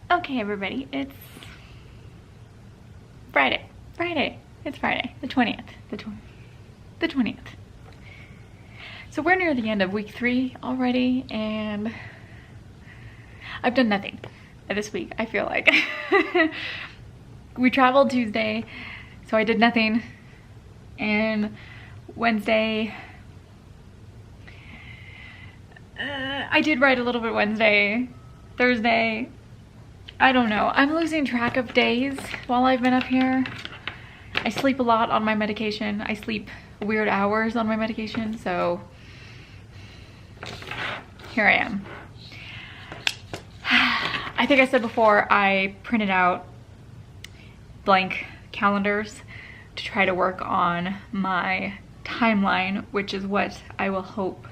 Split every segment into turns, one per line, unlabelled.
Okay, everybody, it's Friday. It's Friday, the 20th. The 20th. So we're near the end of week 3 already, and I've done nothing this week, I feel like. We traveled Tuesday, so I did nothing. And Wednesday, I did write a little bit Wednesday. Thursday, I don't know. I'm losing track of days while I've been up here. I sleep a lot on my medication. I sleep weird hours on my medication, so here I am. I think I said before, I printed out blank calendars to try to work on my timeline, which is what I will hope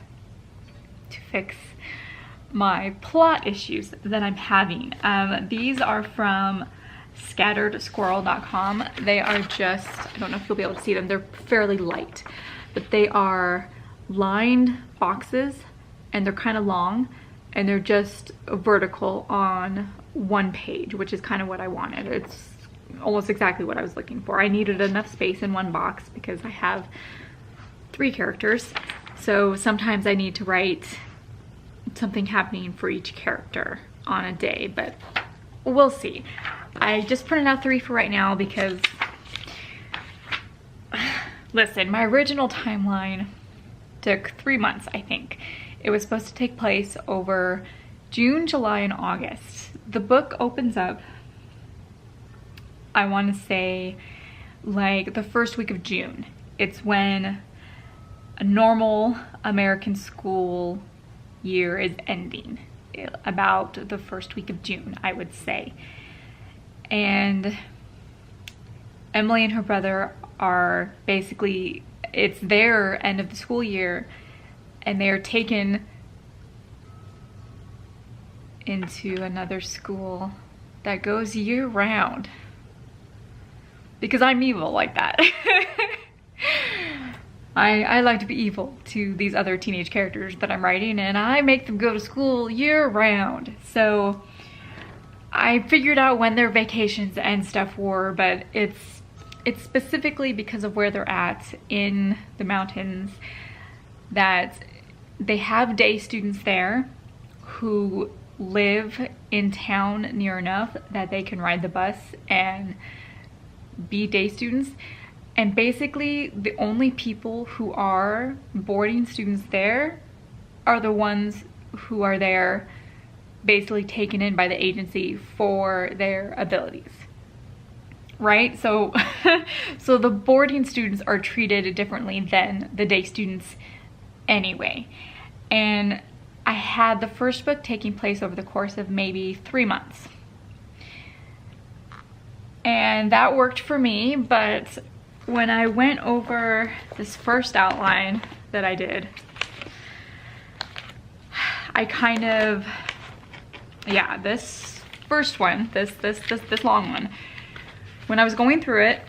to fix my plot issues that I'm having. These are from scatteredsquirrel.com. They are just, I don't know if you'll be able to see them, they're fairly light, but they are lined boxes and they're kind of long and they're just vertical on one page, which is kind of what I wanted. It's almost exactly what I was looking for. I needed enough space in one box because I have 3 characters, so sometimes I need to write something happening for each character on a day, but we'll see. I just printed out 3 for right now because, listen, my original timeline took 3 months, I think. It was supposed to take place over June, July, and August. The book opens up, I want to say, like the first week of June. It's when a normal American school year is ending, about the first week of June, I would say. And Emily and her brother are basically, it's their end of the school year, and they're taken into another school that goes year round. Because I'm evil like that. I like to be evil to these other teenage characters that I'm writing, and I make them go to school year round. So I figured out when their vacations and stuff were, but it's specifically because of where they're at in the mountains that they have day students there who live in town near enough that they can ride the bus and be day students. And basically the only people who are boarding students there are the ones who are there basically taken in by the agency for their abilities, right? So so the boarding students are treated differently than the day students anyway. And I had the first book taking place over the course of maybe 3 months, and that worked for me. But when I went over this first outline that I did, I kind of, yeah, this first one, this long one, when I was going through it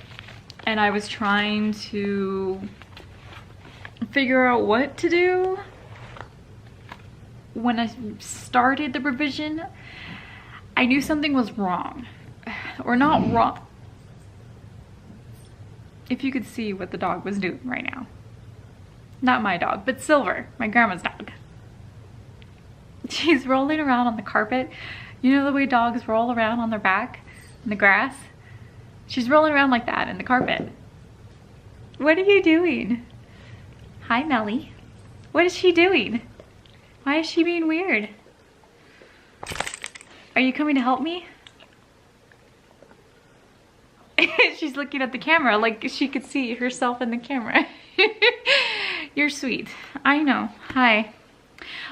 and I was trying to figure out what to do, when I started the revision, I knew something was wrong. Or not wrong. If you could see what the dog was doing right now. Not my dog, but Silver, my grandma's dog. She's rolling around on the carpet. You know the way dogs roll around on their back in the grass? She's rolling around like that in the carpet. What are you doing? Hi, Melly. What is she doing? Why is she being weird? Are you coming to help me? She's looking at the camera like she could see herself in the camera. You're sweet. I know. Hi.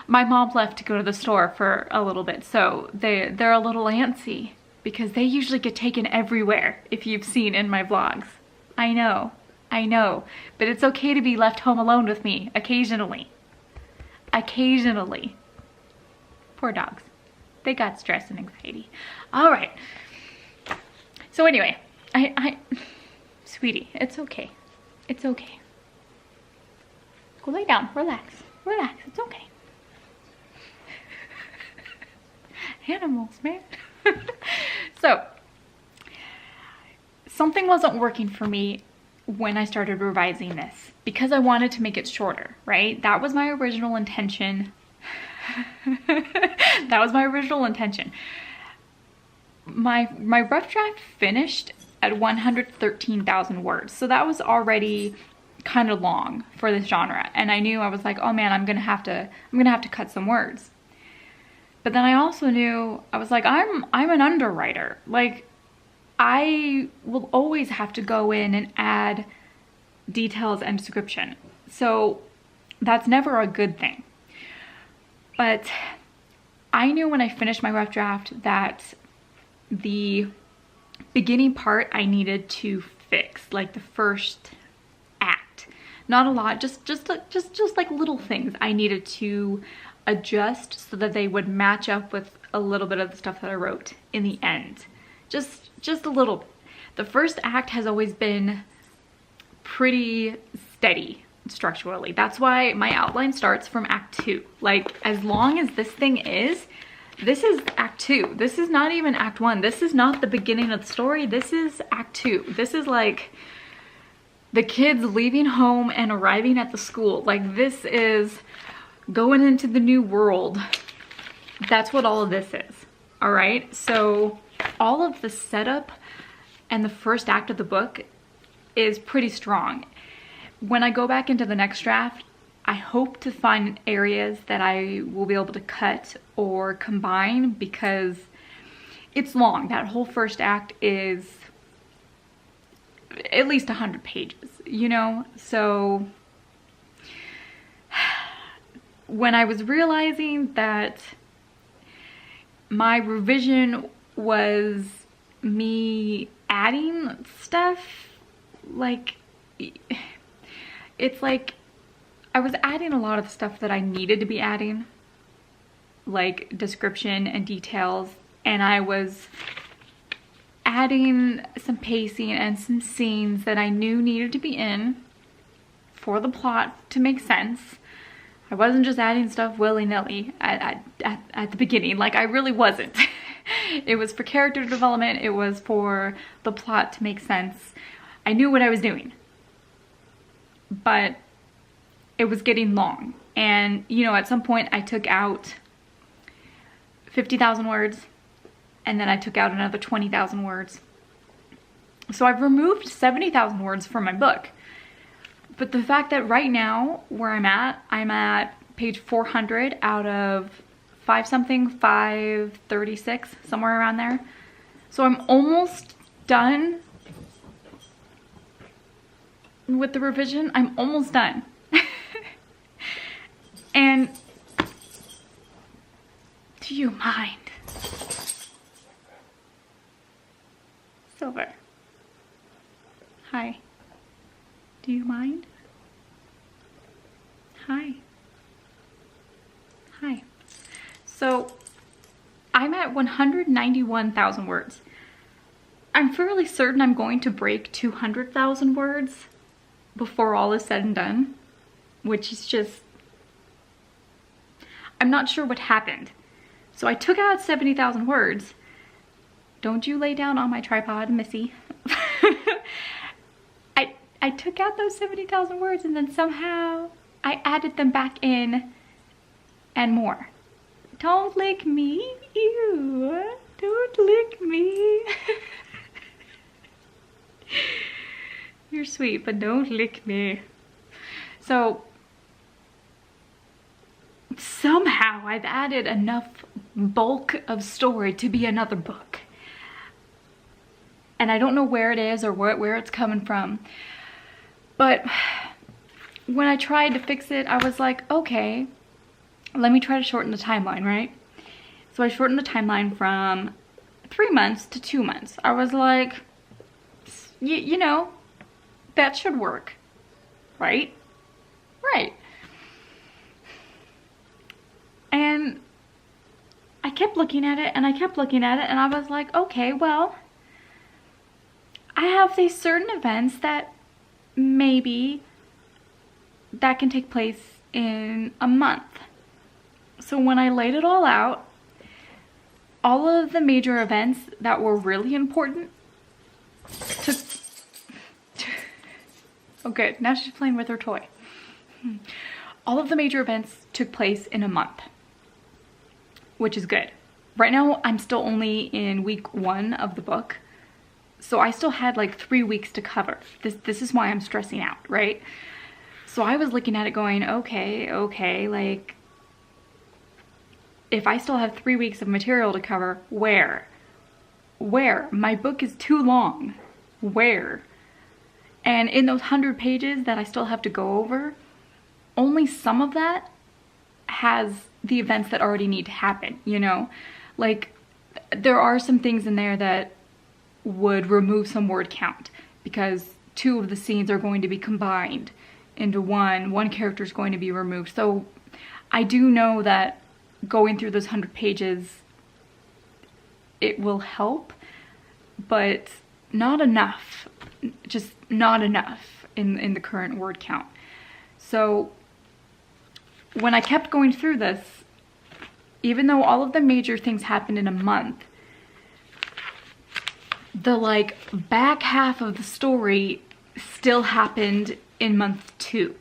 My mom left to go to the store for a little bit, so they're a little antsy because they usually get taken everywhere, if you've seen in my vlogs. I know. But it's okay to be left home alone with me occasionally. Occasionally. Poor dogs. They got stress and anxiety. All right. So anyway, sweetie, it's okay. It's okay. Go lay down, relax, it's okay. Animals, man. So something wasn't working for me when I started revising this because I wanted to make it shorter, right? That was my original intention. That was my original intention. My rough draft finished at 113,000 words. So that was already kind of long for this genre. And I knew, I was like, oh man, I'm gonna have to cut some words. But then I also knew, I was like, I'm an underwriter. Like, I will always have to go in and add details and description. So that's never a good thing. But I knew when I finished my rough draft that the beginning part I needed to fix, like the first act. Not a lot, just like little things I needed to adjust so that they would match up with a little bit of the stuff that I wrote in the end. Just a little. The first act has always been pretty steady structurally. That's why my outline starts from Act 2. Like, as long as this thing is, this is Act 2. This is not even Act 1. This is not the beginning of the story. This is Act 2. This is like the kids leaving home and arriving at the school. Like, this is going into the new world. That's what all of this is. All right? So all of the setup and the first act of the book is pretty strong. When I go back into the next draft, I hope to find areas that I will be able to cut or combine because it's long. That whole first act is at least 100 pages, you know? So when I was realizing that my revision was me adding stuff, like, it's like I was adding a lot of stuff that I needed to be adding, like description and details, and I was adding some pacing and some scenes that I knew needed to be in for the plot to make sense. I wasn't just adding stuff willy-nilly at the beginning, like I really wasn't. It was for character development, it was for the plot to make sense. I knew what I was doing, but it was getting long. And, you know, at some point I took out 50,000 words, and then I took out another 20,000 words. So I've removed 70,000 words from my book. But the fact that right now, where I'm at page 400 out of 536, somewhere around there. So I'm almost done with the revision. I'm almost done. And do you mind? Silver. Hi. Do you mind? Hi. Hi. So I'm at 191,000 words. I'm fairly certain I'm going to break 200,000 words before all is said and done, which is just, I'm not sure what happened. So I took out 70,000 words. Don't you lay down on my tripod, Missy. I took out those 70,000 words and then somehow I added them back in and more. Don't lick me, ew, don't lick me. You're sweet, but don't lick me. So somehow I've added enough bulk of story to be another book. And I don't know where it is or where it's coming from. But when I tried to fix it, I was like, okay, let me try to shorten the timeline, right? So I shortened the timeline from 3 months to 2 months. I was like, you know, that should work, right? Right. And I kept looking at it and I kept looking at it and I was like, okay, well, I have these certain events that maybe that can take place in a month. So when I laid it all out, all of the major events that were really important took... Oh good, now she's playing with her toy. All of the major events took place in a month, which is good. Right now, I'm still only in week 1 of the book, so I still had like 3 weeks to cover. This is why I'm stressing out, right? So I was looking at it going, okay, like, if I still have 3 weeks of material to cover, where? My book is too long. Where? And in those 100 pages that I still have to go over, only some of that has the events that already need to happen, you know? Like, there are some things in there that would remove some word count because 2 of the scenes are going to be combined into one character is going to be removed. So I do know that going through those 100 pages, it will help, but not enough, just not enough in the current word count. So when I kept going through this, even though all of the major things happened in a month, the like back half of the story still happened in month 2.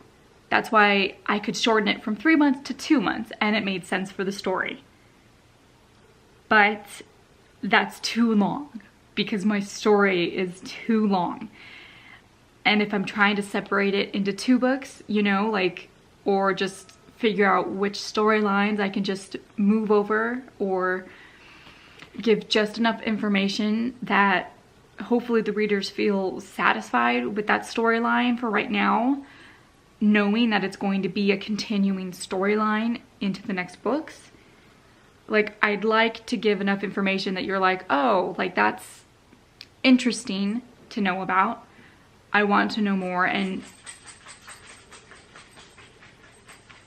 That's why I could shorten it from 3 months to 2 months, and it made sense for the story. But that's too long because my story is too long. And if I'm trying to separate it into 2 books, you know, like, or just figure out which storylines I can just move over or give just enough information that hopefully the readers feel satisfied with that storyline for right now, knowing that it's going to be a continuing storyline into the next books. Like, I'd like to give enough information that you're like, oh, like, that's interesting to know about. I want to know more, and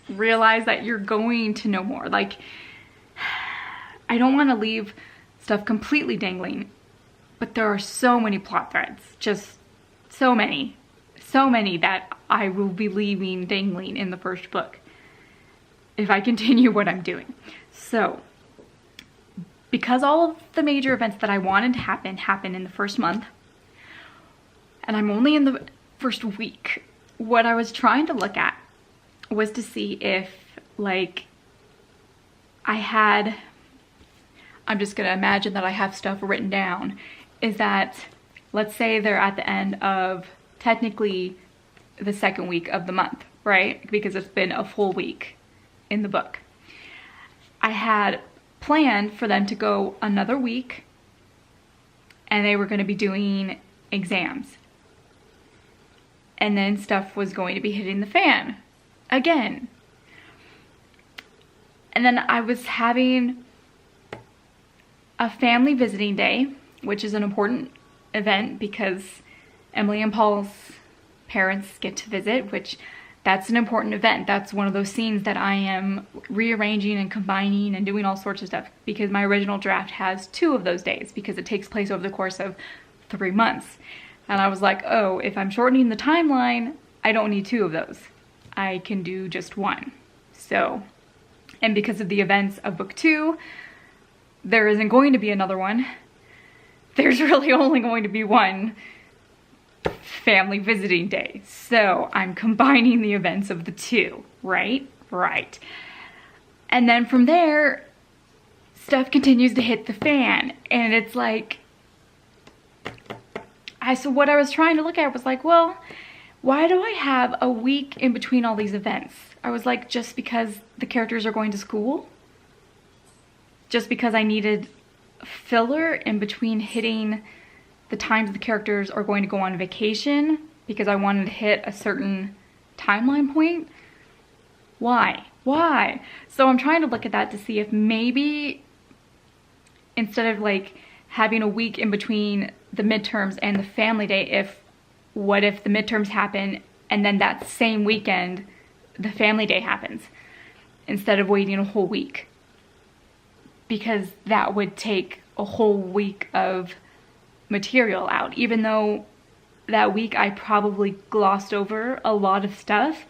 realize that you're going to know more. Like, I don't want to leave stuff completely dangling, but there are so many plot threads, just so many that I will be leaving dangling in the first book if I continue what I'm doing. So because all of the major events that I wanted to happen in the first month, and I'm only in the first week, what I was trying to look at was to see if, like, I'm just gonna imagine that I have stuff written down, is that, let's say they're at the end of technically the 2nd week of the month, right? Because it's been a full week in the book. I had planned for them to go another week and they were gonna be doing exams. And then stuff was going to be hitting the fan again. And then I was having a family visiting day, which is an important event because Emily and Paul's parents get to visit, which that's an important event. That's one of those scenes that I am rearranging and combining and doing all sorts of stuff because my original draft has 2 of those days because it takes place over the course of 3 months. And I was like, oh, if I'm shortening the timeline, I don't need 2 of those. I can do just 1. So, and because of the events of book 2, there isn't going to be another one. There's really only going to be 1 family visiting day. So I'm combining the events of the 2, right? Right. And then from there, stuff continues to hit the fan. And it's like, so what I was trying to look at was like, well, why do I have a week in between all these events? I was like, just because the characters are going to school? Just because I needed filler in between hitting the times the characters are going to go on vacation because I wanted to hit a certain timeline point? Why? Why? So I'm trying to look at that to see if maybe instead of like having a week in between the midterms and the family day, what if the midterms happen and then that same weekend the family day happens instead of waiting a whole week? Because that would take a whole week of material out, even though that week I probably glossed over a lot of stuff.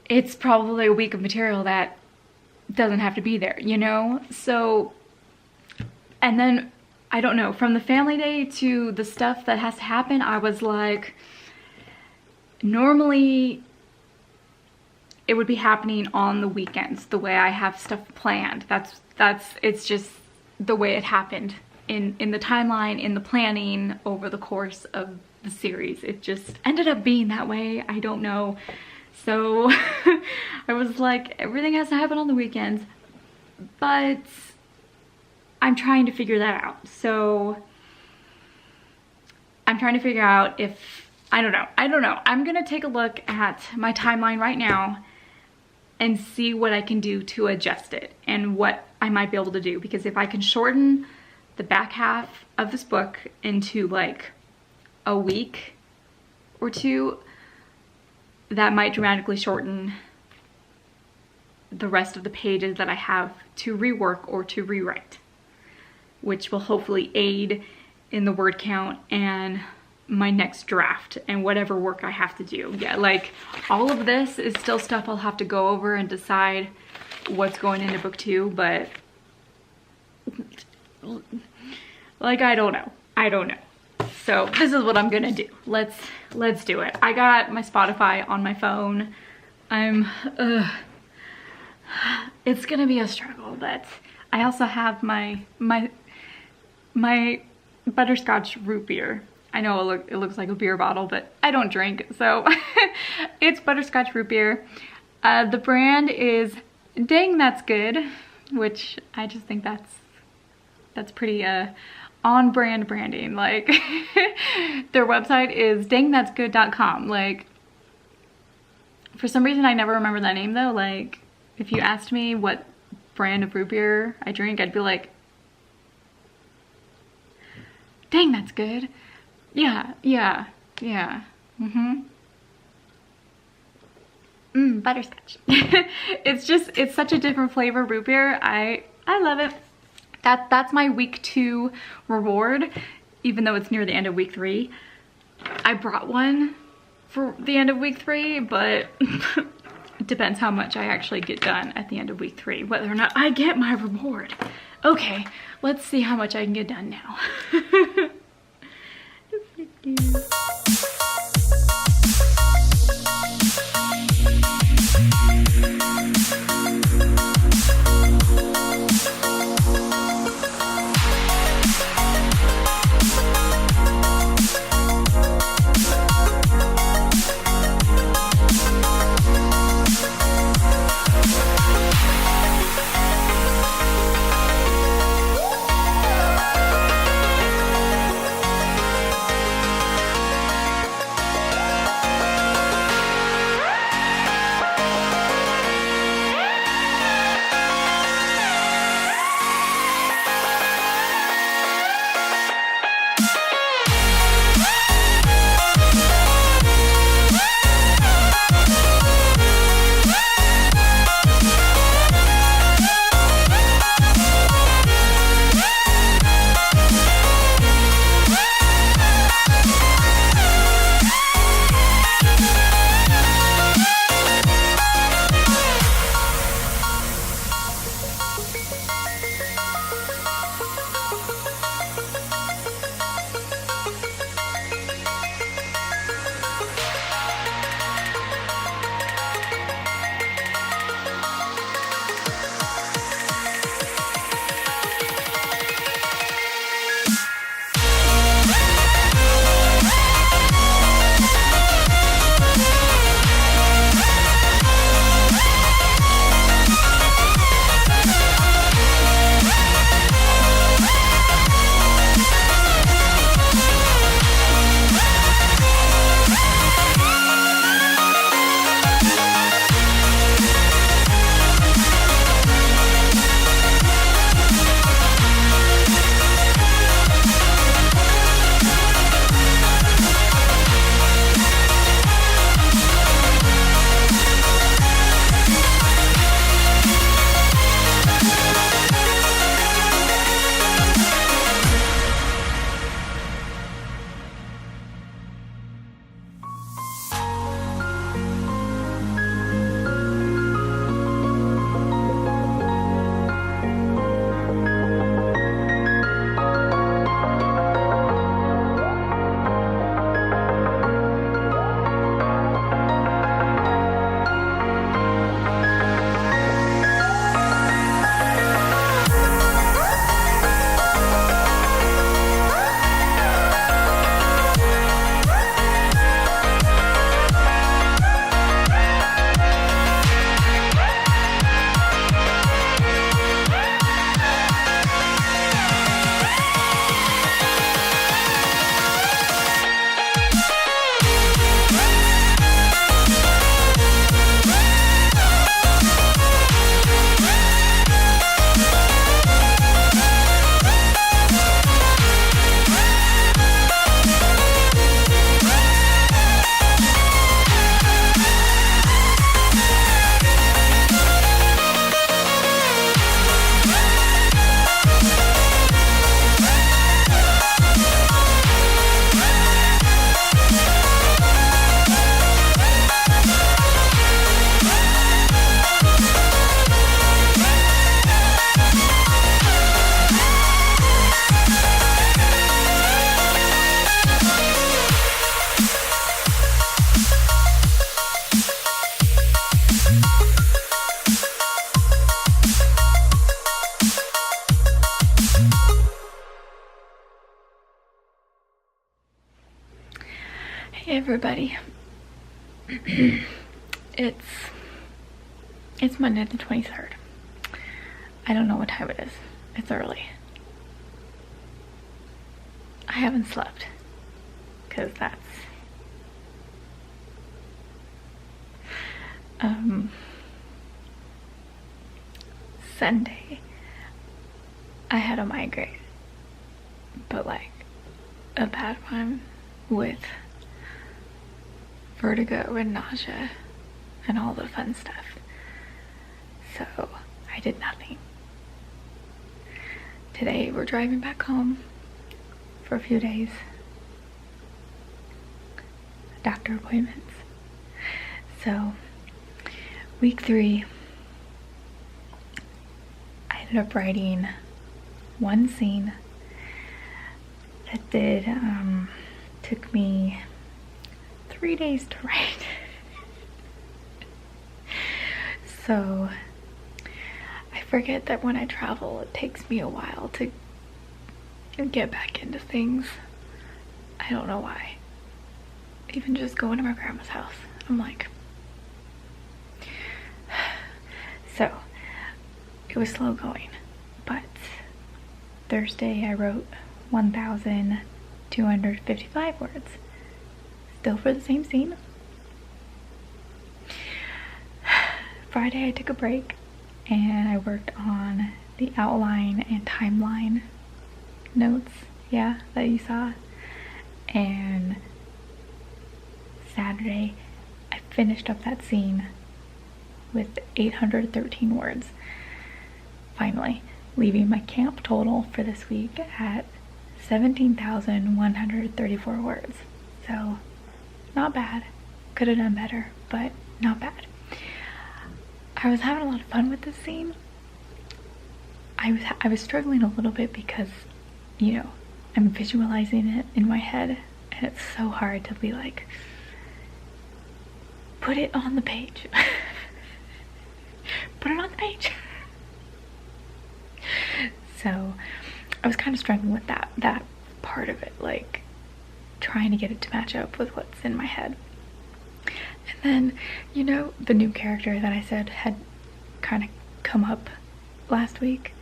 It's probably a week of material that doesn't have to be there, you know? So, and then, I don't know, from the family day to the stuff that has to happen, I was like, normally it would be happening on the weekends, the way I have stuff planned. It's just the way it happened in the timeline, in the planning over the course of the series. It just ended up being that way. I don't know. So I was like, everything has to happen on the weekends, but I'm trying to figure that out. So I'm trying to figure out if, I don't know. I'm gonna take a look at my timeline right now and see what I can do to adjust it and what I might be able to do. Because if I can shorten the back half of this book into like a week or two, that might dramatically shorten the rest of the pages that I have to rework or to rewrite, which will hopefully aid in the word count and my next draft and whatever work I have to do. Yeah, like all of this is still stuff I'll have to go over and decide what's going into book 2, but like I don't know. So this is what I'm gonna do. Let's do it. I got my Spotify on my phone. It's gonna be a struggle, but I also have my butterscotch root beer. I know it looks like a beer bottle, but I don't drink, so it's butterscotch root beer. The brand is Dang That's Good, which I just think that's pretty on-brand branding. Like their website is dangthat'sgood.com. Like for some reason I never remember that name though. Like if you asked me what brand of root beer I drink, I'd be like, Dang That's Good. Yeah. Butterscotch. It's such a different flavor root beer. I love it. That's my week 2 reward, even though it's near the end of week 3. I brought one for the end of week 3, but it depends how much I actually get done at the end of week 3, whether or not I get my reward. Okay, let's see how much I can get done now. Hey everybody. It's Monday the 23rd. I don't know what time it is. It's early. I haven't slept because that's Sunday. I had a migraine, but like a bad one with vertigo and nausea and all the fun stuff. So I did nothing. Today we're driving back home for a few days. Doctor appointments. So week 3, I ended up writing one scene that took me 3 days to write. So I forget that when I travel, it takes me a while to get back into things. I don't know why. Even just going to my grandma's house, I'm like, so it was slow going, but Thursday I wrote 1,255 words, still for the same scene. Friday I took a break and I worked on the outline and timeline notes, yeah, that you saw. And Saturday I finished up that scene with 813 words, finally, leaving my camp total for this week at 17,134 words. So not bad. Could have done better, but not bad. I was having a lot of fun with this scene. I was struggling a little bit because, you know, I'm visualizing it in my head and it's so hard to be like, put it on the page. Put it on the page. So I was kind of struggling with that part of it, like trying to get it to match up with what's in my head. And then, you know, the new character that I said had kind of come up last week,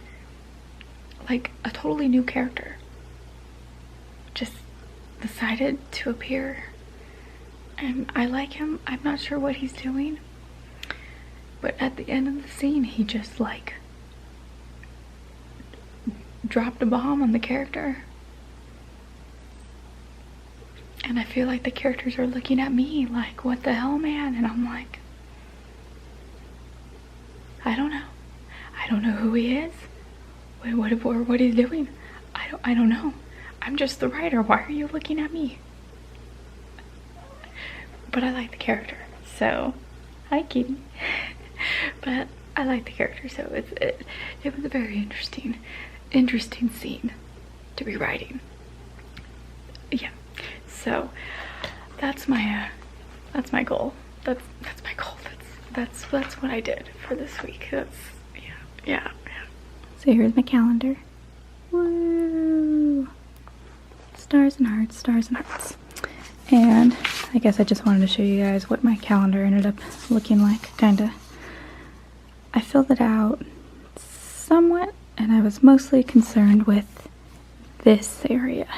like a totally new character just decided to appear, and I like him. I'm not sure what he's doing, but at the end of the scene he just like dropped a bomb on the character, and I feel like the characters are looking at me like, what the hell, man? And I'm like, I don't know who he is, what he's doing. I don't know. I'm just the writer. Why are you looking at me? But I like the character, so hi kitty. But I like the character, so it was a very interesting scene to be writing. Yeah, so that's my goal. That's my goal. That's what I did for this week. That's yeah. So here's my calendar. Woo! Stars and hearts, stars and hearts. And I guess I just wanted to show you guys what my calendar ended up looking like, kinda. I filled it out somewhat, and I was mostly concerned with this area.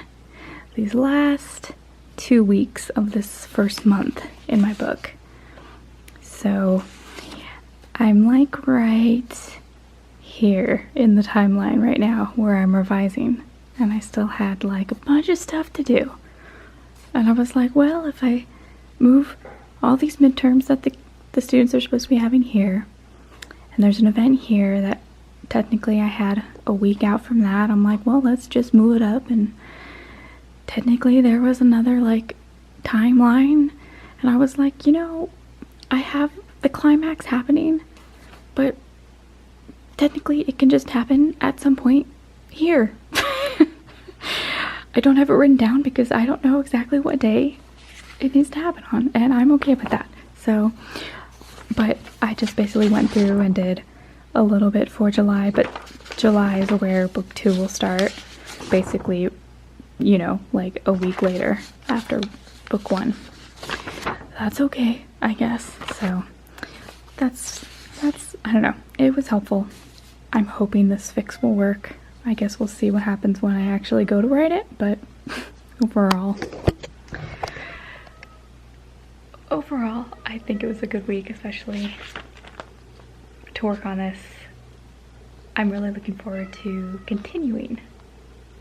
These last 2 weeks of this first month in my book. So I'm like right here in the timeline right now where I'm revising, and I still had like a bunch of stuff to do. And I was like, well, if I move all these midterms that the students are supposed to be having here, and there's an event here that technically I had a week out from that, I'm like, well, let's just move it up. And technically there was another like timeline, and I was like, you know, I have the climax happening, but technically it can just happen at some point here. I don't have it written down because I don't know exactly what day it needs to happen on, and I'm okay with that. So, but I just basically went through and did a little bit for July, but July is where book 2 will start, basically, you know, like a week later after book 1.
that's okay, I guess. So that's, I don't know. It was helpful. I'm hoping this fix will work. I guess we'll see what happens when I actually go to write it, but overall, I think it was a good week, especially to work on this. I'm really looking forward to continuing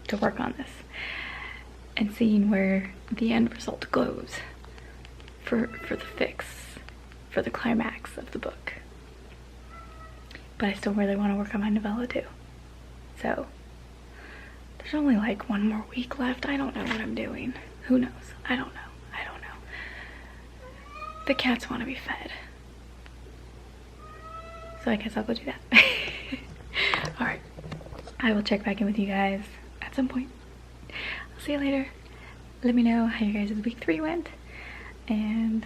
to work on this and seeing where the end result goes for the fix, for the climax of the book. But I still really want to work on my novella too. So there's only like 1 more week left. I don't know what I'm doing. Who knows? I don't know. The cats want to be fed. So I guess I'll go do that. Alright. I will check back in with you guys at some point. I'll see you later. Let me know how your guys' week 3 went. And